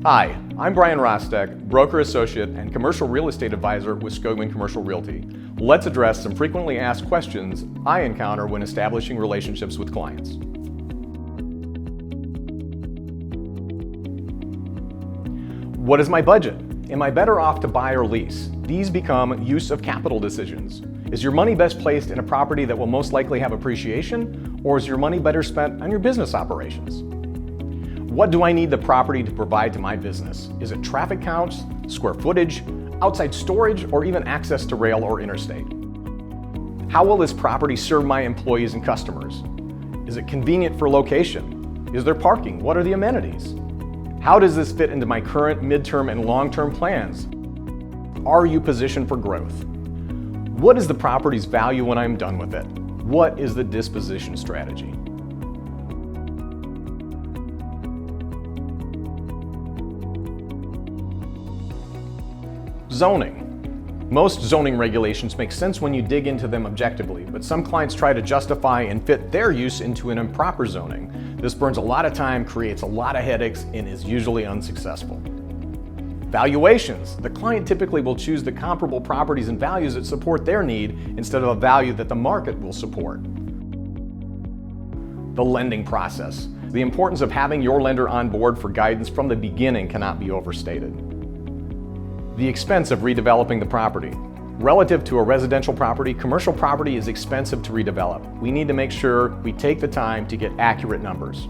Hi, I'm Brian Rosteck, broker associate and commercial real estate advisor with Skogman Commercial Realty. Let's address some frequently asked questions I encounter when establishing relationships with clients. What is my budget? Am I better off to buy or lease? These become use of capital decisions. Is your money best placed in a property that will most likely have appreciation, or is your money better spent on your business operations? What do I need the property to provide to my business? Is it traffic counts, square footage, outside storage, or even access to rail or interstate? How will this property serve my employees and customers? Is it convenient for location? Is there parking? What are the amenities? How does this fit into my current midterm and long-term plans? Are you positioned for growth? What is the property's value when I'm done with it? What is the disposition strategy? Zoning. Most zoning regulations make sense when you dig into them objectively, but some clients try to justify and fit their use into an improper zoning. This burns a lot of time, creates a lot of headaches, and is usually unsuccessful. Valuations. The client typically will choose the comparable properties and values that support their need instead of a value that the market will support. The lending process. The importance of having your lender on board for guidance from the beginning cannot be overstated. The expense of redeveloping the property. Relative to a residential property, commercial property is expensive to redevelop. We need to make sure we take the time to get accurate numbers.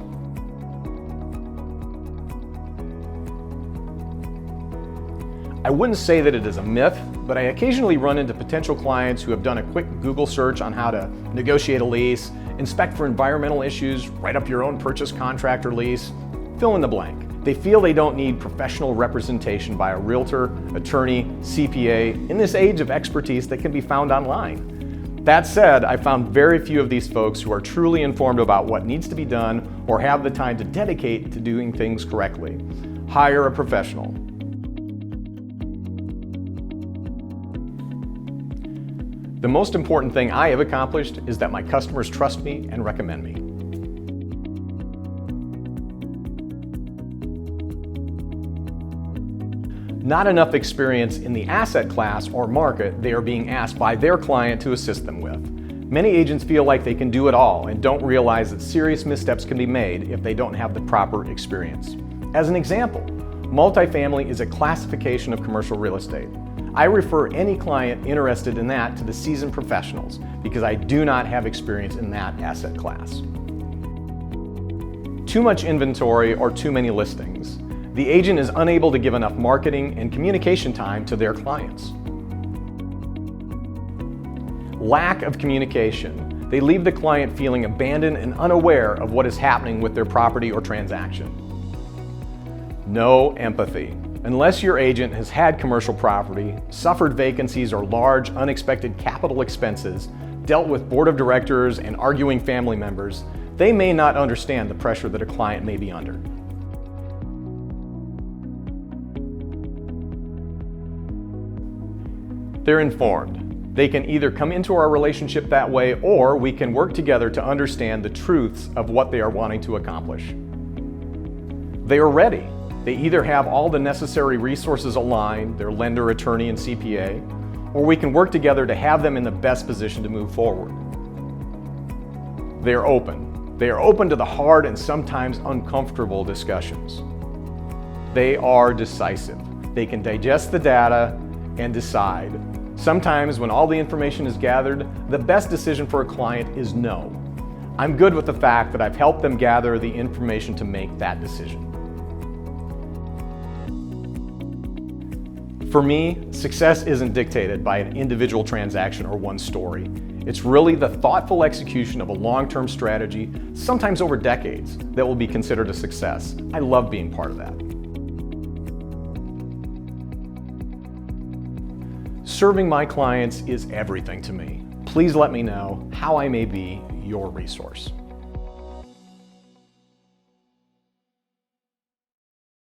I wouldn't say that it is a myth, but I occasionally run into potential clients who have done a quick Google search on how to negotiate a lease, inspect for environmental issues, write up your own purchase contract or lease, fill in the blank. They feel they don't need professional representation by a realtor, attorney, CPA in this age of expertise that can be found online. That said, I found very few of these folks who are truly informed about what needs to be done or have the time to dedicate to doing things correctly. Hire a professional. The most important thing I have accomplished is that my customers trust me and recommend me. Not enough experience in the asset class or market they are being asked by their client to assist them with. Many agents feel like they can do it all and don't realize that serious missteps can be made if they don't have the proper experience. As an example, multifamily is a classification of commercial real estate. I refer any client interested in that to the seasoned professionals because I do not have experience in that asset class. Too much inventory or too many listings. The agent is unable to give enough marketing and communication time to their clients. Lack of communication. They leave the client feeling abandoned and unaware of what is happening with their property or transaction. No empathy. Unless your agent has had commercial property, suffered vacancies or large unexpected capital expenses, dealt with board of directors and arguing family members, they may not understand the pressure that a client may be under. They're informed. They can either come into our relationship that way, or we can work together to understand the truths of what they are wanting to accomplish. They are ready. They either have all the necessary resources aligned, their lender, attorney, and CPA, or we can work together to have them in the best position to move forward. They are open. They are open to the hard and sometimes uncomfortable discussions. They are decisive. They can digest the data and decide. Sometimes when all the information is gathered, the best decision for a client is no. I'm good with the fact that I've helped them gather the information to make that decision. For me, success isn't dictated by an individual transaction or one story. It's really the thoughtful execution of a long-term strategy, sometimes over decades, that will be considered a success. I love being part of that. Serving my clients is everything to me. Please let me know how I may be your resource.